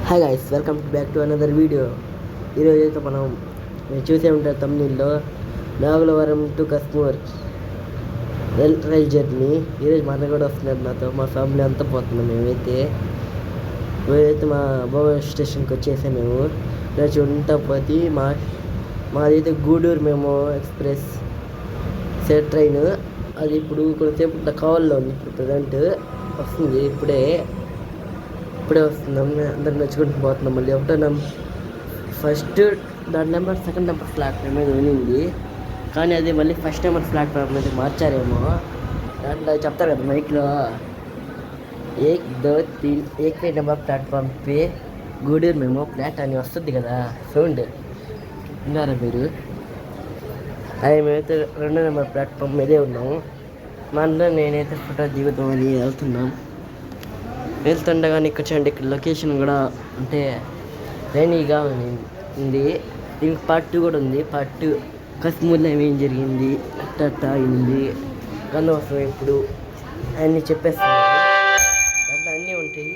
Hi guys, welcome back to another video. ఈరోజు అయితే మీరు చూసే ఉంటారు తమిళలో నాగలవరం టు కశ్మీర్ రైల్ జర్నీ. ఈరోజు మా అన్న కూడా వస్తున్నారు నాతో, మా ఫ్యామిలీ అంతా పోతున్నాం. మేమైతే మా బాబా స్టేషన్కి వచ్చేసాం. మేము నడిచి ఉంటా పోతే మాదైతే గూడూరు మేము ఎక్స్ప్రెస్ సెట్ ట్రైన్. అది ఇప్పుడు కొంతసేపు ఇట్లా కావాల్లో ఉంది. ఇప్పుడు ప్రజెంట్ వస్తుంది, ఇప్పుడే వస్తున్నాం. అందరు నచ్చుకుంటూ పోతున్నాం. మళ్ళీ ఒకటో ఫస్ట్ దాని నెంబర్ సెకండ్ నెంబర్ ప్లాట్ఫామ్ మీద ఉన్నింది, కానీ అది మళ్ళీ ఫస్ట్ నెంబర్ ప్లాట్ఫామ్ మీద మార్చారేమో. దాంట్లో చెప్తారు కదా మైక్లో, 1 2 3 1 నెంబర్ ప్లాట్ఫామ్ పే గూడూరు మేము ఫ్లాట్ అని వస్తుంది కదా సౌండ్, విన్నారా మీరు? అది మేమైతే 2 నెంబర్ ప్లాట్ఫామ్ మీదే ఉన్నాము. మా అందరూ నేనైతే ఫోటో దిగుతామని వెళ్తుండగానే ఇక్కడ చూడండి, ఇక్కడ లొకేషన్ కూడా అంటే రైనీగా ఉంది. దీనికి పార్ట్ 2 కూడా ఉంది. పార్ట్ 2 కశ్మీర్లో ఏమేం జరిగింది, అట్ట అయింది, గన్నవసం ఇప్పుడు అన్నీ చెప్పేస్తాను. దాంట్లో అన్నీ ఉంటాయి.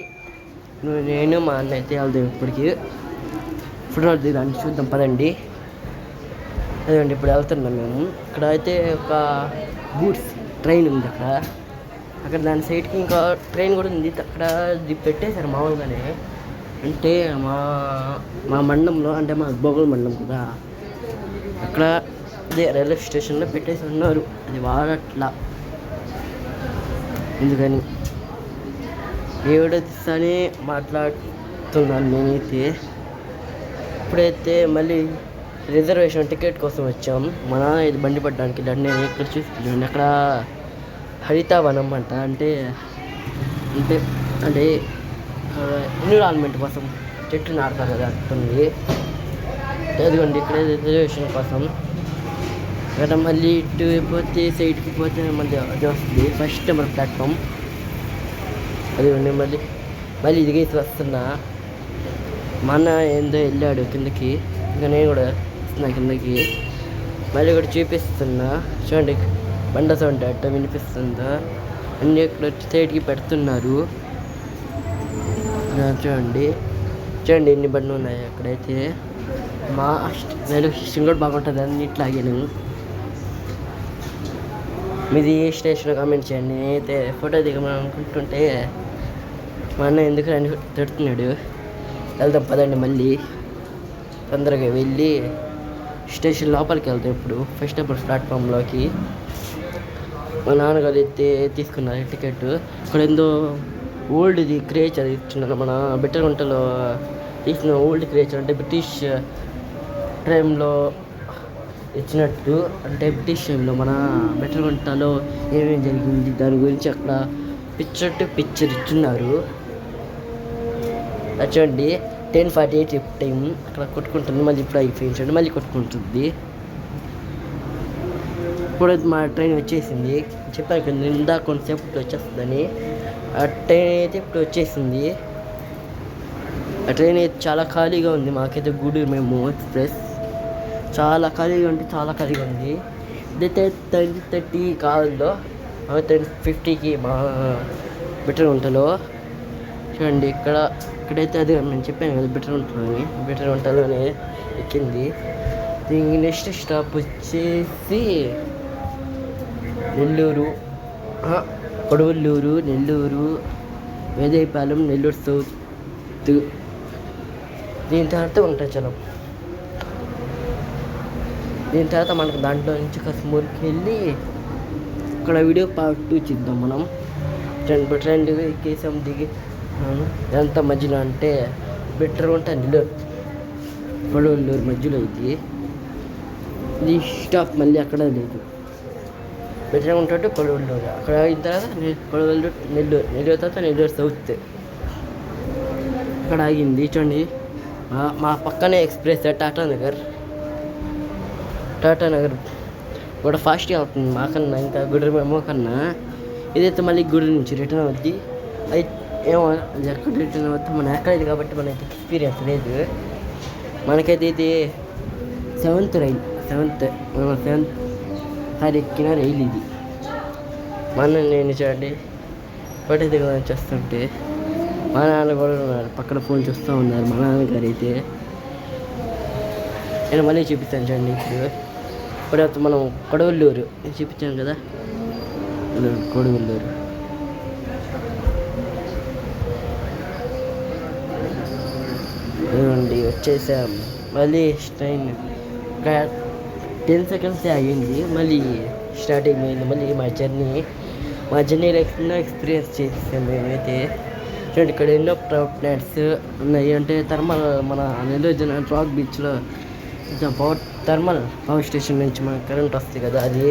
నేను మా అన్న అయితే వెళ్దాం ఇప్పటికి. ఫోటో దిగాన్ని చూద్దాం పదండి. అదేండి ఇప్పుడు వెళ్తున్నాం మేము. ఇక్కడ అయితే ఒక గూడ్స్ ట్రైన్ ఉంది. అక్కడ దాని సైడ్కి ఇంకా ట్రైన్ కూడా ఉంది. అక్కడ పెట్టేశారు మామూలుగానే. అంటే మా మండలంలో, అంటే మా బొగల్ మండలం కదా, అక్కడ అదే రైల్వే స్టేషన్లో పెట్టేసి ఉన్నారు. అది వాడట్లా ఎందుకని ఏడోసారి మాట్లాడుతున్నాను నేనైతే. ఇప్పుడైతే మళ్ళీ రిజర్వేషన్ టికెట్ కోసం వచ్చాం. మన ఇది బండి పట్టడానికి. దాన్ని ఇక్కడ చూస్తున్నాను, అక్కడ హరితవనం అంట, అంటే ఎన్విరాన్మెంట్ కోసం చెట్లు నాటుతారు కదా, అట్టుంది. అదిగోండి ఇక్కడ రిజర్వేషన్ కోసం. ఇక్కడ మళ్ళీ ఇటు పోతే సైడ్కి పోతే మళ్ళీ అది వస్తుంది ఫస్ట్ నెంబర్ ప్లాట్ఫామ్. అదిగోండి మళ్ళీ దిగేసి వస్తున్నా. మా అన్న ఏందో వెళ్ళాడు కిందకి, ఇంకా నేను కూడా వస్తున్నా కిందకి. మళ్ళీ కూడా చూపిస్తున్నా చూడండి, బండ సౌండ్ అట్ట వినిపిస్తుందా. అన్నీ ఇక్కడ సైడ్కి పెడుతున్నారు. చూడండి ఎన్ని బండ్లు ఉన్నాయి అక్కడైతే. మా రైల్వే స్టేషన్ కూడా బాగుంటుంది అన్నిట్లాగేను. మీది ఏ స్టేషన్ కామెంట్ చేయండి. నేనైతే ఫోటో దిగమని అనుకుంటుంటే మా అన్న ఎందుకు అని తిడుతున్నాడు. వెళ్దాం పదండి, మళ్ళీ తొందరగా వెళ్ళి స్టేషన్ లోపలికి వెళ్తాం. ఇప్పుడు ఫస్ట్ నెంబర్ ప్లాట్ఫామ్లోకి మా నాన్నగారు అయితే తీసుకున్నారు టికెట్. ఇక్కడ ఏందో ఓల్డ్ది క్రియేచర్ ఇచ్చున్నారు. మన బిట్టగుంటలో తీసిన ఓల్డ్ క్రియేచర్, అంటే బ్రిటిష్ టైంలో ఇచ్చినట్టు. అంటే బ్రిటిష్ టైంలో మన బిట్టగుంటలో ఏమేమి జరిగింది దాని గురించి అక్కడ పిక్చర్ ఇచ్చున్నారు. చూడండి 10:48 టైం అక్కడ కొట్టుకుంటుంది. మళ్ళీ ఇప్పుడు అయిపోయించండి, మళ్ళీ కొట్టుకుంటుంది. ఇప్పుడు మా ట్రైన్ వచ్చేసింది. చెప్పాను కదా నిండా కొంతసేపు వచ్చేస్తుందని. ఆ ట్రైన్ అయితే ఇప్పుడు వచ్చేసింది. ఆ ట్రైన్ అయితే చాలా ఖాళీగా ఉంది. మాకైతే గూడూరు మేము ఎక్స్ప్రెస్ చాలా ఖాళీగా ఉంది. ఇదైతే 10:30 కావాలో 10:50కి మా బిట్టగుంటలో. చూడండి ఇక్కడైతే అది నేను చెప్పాను కదా బిట్టగుంటలోనే ఎక్కింది. దీనికి నెక్స్ట్ స్టాప్ వచ్చేసి నెల్లూరు, కొడవల్లూరు, నెల్లూరు, వేదేపాలెం, నెల్లూరు సౌత్. దీని తర్వాత ఉంటాచలం. దీని తర్వాత మనకు దాంట్లో నుంచి కశ్మీర్కి వెళ్ళి ఇక్కడ వీడియో పార్ట్ 2 చూద్దాం మనం. ట్రైన్ ఎక్కేసాం, దిగి ఎంత మధ్యలో అంటే బెటర్ నెల్లూరు కొడవల్లూరు మధ్యలో ఇది స్టాప్. మళ్ళీ అక్కడ లేదు, బెటర్ ఉంటే కొడవల్లూరు. అక్కడ అయిన తర్వాత కొడవల్లూరు, నెల్లూరు తర్వాత నెల్లూరు సౌత్ అక్కడ ఆగింది. చూడండి మా పక్కనే ఎక్స్ప్రెస్ టాటా నగర్ కూడా ఫాస్ట్గా అవుతుంది మాకన్నా, ఇంకా గుడి మేము కన్నా. ఇదైతే మళ్ళీ గుడి నుంచి రిటర్న్ అవుద్ది. అయితే ఏమో అది ఎక్కడ రిటర్న్ అవుతుంది మనం ఎక్కడైతే కాబట్టి మనకి ఎక్స్పీరియన్స్ లేదు. మనకైతే ఇది 7th సారి ఎక్కిన రైలు ఇది. మన నేను చూడండి ఫోటో దిగమని చేస్తుంటే మా నాన్న కూడా ఉన్నారు, పక్కన ఫోన్ చూస్తూ ఉన్నారు మా నాన్నగారు అయితే. నేను మళ్ళీ చూపిస్తాను చూడండి. ఇప్పుడు మనం కొడవల్లూరు చూపించాను కదా, కొడవల్లూరు. చూడండి వచ్చేసాం. మళ్ళీ ట్రైన్ 10 seconds ఆగింది, మళ్ళీ స్టార్టింగ్ అయింది. మళ్ళీ మా జర్నీలో ఎన్నో ఎక్స్పీరియన్స్ చేసాం మేమైతే. చూడండి ఇక్కడ ఎన్నో ప్లాంట్స్ ఉన్నాయి. అంటే థర్మల్, మన నెల్లూరు జిల్లా రాక్ బీచ్లో థర్మల్ పవర్ స్టేషన్ నుంచి మనకు కరెంట్ వస్తుంది కదా అది.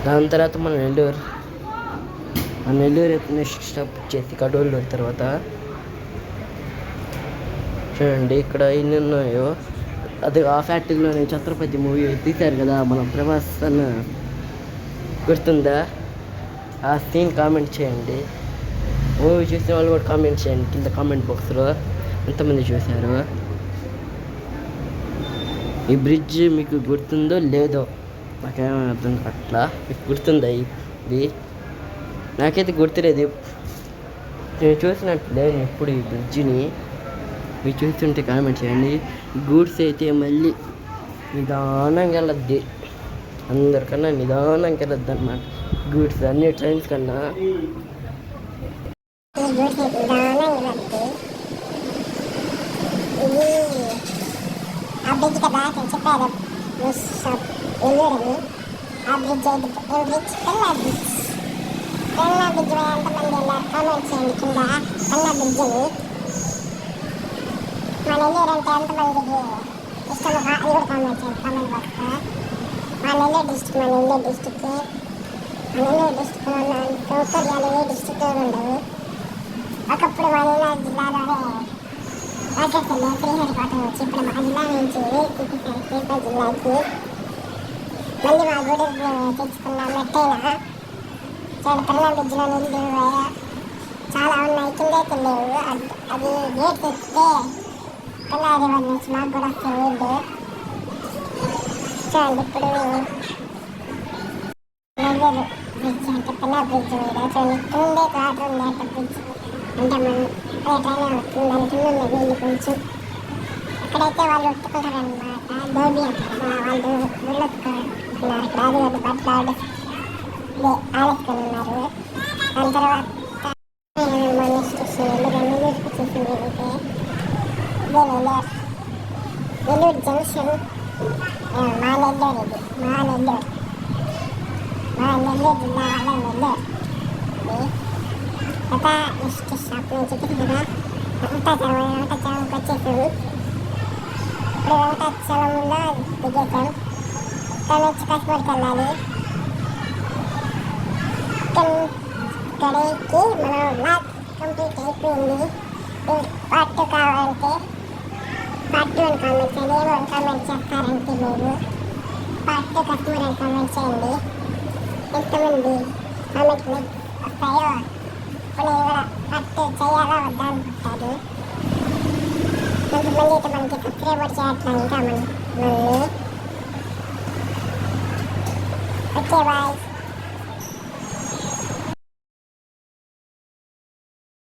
దాని తర్వాత మన నెల్లూరు నెక్స్ట్ స్టాప్ వచ్చేసి కడవల్లూరు. తర్వాత చూడండి ఇక్కడ ఎన్ని ఉన్నాయో. అది ఆ ఫ్యాక్టరీలోనే ఛత్రపతి మూవీ తీశారు కదా మన ప్రభాస్ అన్న, గుర్తుందా? ఆ సీన్ కామెంట్ చేయండి. మూవీ చూసిన వాళ్ళు కూడా కామెంట్ చేయండి కింద కామెంట్ బాక్స్లో ఎంతమంది చూశారు. ఈ బ్రిడ్జ్ మీకు గుర్తుందో లేదో నాకేమైనా అర్థం అట్లా. మీకు గుర్తుందా ఇది? నాకైతే గుర్తులేదు, నేను చూసినట్లే ఎప్పుడు ఈ బ్రిడ్జిని. మీరు చూస్తుంటే కామెంట్ చేయండి. గూడ్స్ అయితే మళ్ళీ నిదానంగా వెళ్ళద్ది, అందరికన్నా నిదానంగా వెళ్ళద్ది అన్నమాట. గూడ్స్ అన్ని ట్రైన్స్ కన్నా బ్రిడ్జ్ కదా చెప్పారు ఎల్లూరని. ఆ బ్రిడ్జ్ పెన్నా బ్రిడ్జ్ ఎంతమంది వెళ్ళారు కామెంట్ చేయండి కింద. పెన్నా బ్రిడ్జ్ అని మన నెల్లూరు అంటే ఎంతమందికి ఇష్టం అది కూడా కామెంట్ చేయండి కామెంట్ బాక్స్లో. మా నెల్లూరు డిస్ట్రిక్ట్ నెల్లూరు డిస్ట్రిక్ట్లో ఉన్న సౌకర్యాలు ఏ డిస్ట్రిక్ట్లో ఉండవు. ఒకప్పుడు మా నెల్లూరు జిల్లాలోనే రాజకీయాల్లో ఫ్రీ హెడ్ క్వార్టర్ వచ్చి ఇప్పుడు మా జిల్లా నుంచి తీసేసారు శ్రీకాకుళం జిల్లాకి. మళ్ళీ మా గూడూరు తెచ్చుకున్న మెట్టైనా చాలా పెన్నా బ్రిడ్జ్లో నీళ్ళు చాలా ఉన్నాయి, కిందైతే లేవు. అది గేట్ తెచ్చితే పెన్నా రివర్ నుంచి మాకు కూడా వస్తాయి నీళ్ళు. చూడండి ఇప్పుడు నెల్లూరు బ్రిడ్జ్ అంటే పెన్నా బ్రిడ్జ్ మీద చూడండి కిందే వాటర్ ఉంది. అంటే బ్రిడ్జ్ అంటే మన ట్రైన్ వస్తుంది, దాని కింద ఉంది నీళ్ళు కొంచెం. ఇక్కడైతే వాళ్ళు ఒట్టుకుంటారనమాట, దోబి అంటారు కదా, వాళ్ళు వెళ్ళొట్టుకుంటున్నారు. ఇక్కడ ఆదివారి బట్టలు ఆడేసుకొని ఉన్నారు. దాని తర్వాత మన స్టేషన్ నెల్లూరుకి వచ్చేసింది. అయితే ఇదే నెల్లూరు జంక్షన్. మా నెల్లూరు ఇది, మా నెల్లూరు జిల్లా వాళ్ళ నెల్లూరు. తర్వాత నెక్స్ట్ షాప్ నేను చెప్పాను కదా వెంకటాచలంకి వచ్చేసాము. ఇప్పుడు వెంకటాచలంలో దిగేసాం. ఇక్కడ నుంచి కశ్మీర్కి వెళ్ళాలి. ఇక్కడికి మనం బ్లాగ్ కంప్లీట్ అయిపోయింది. పార్ట్ 2 కావాలంటే పార్ట్ 2 అని కామెంట్ చేయండి. ఏమో కామెంట్ చేస్తారంటే మీరు పార్ట్ 2 కశ్మీర్ అని కామెంట్ చేయండి. ఎంతమంది కామెంట్లు వస్తాయో ఇప్పుడు నేను కూడా పార్ట్ 2 చేయాలా వద్దా అనుకుంటారు. కొంతమంది అయితే మనకి సబ్స్క్రైబర్ చేయట్లా ఇంకా మళ్ళీ. Okay bye.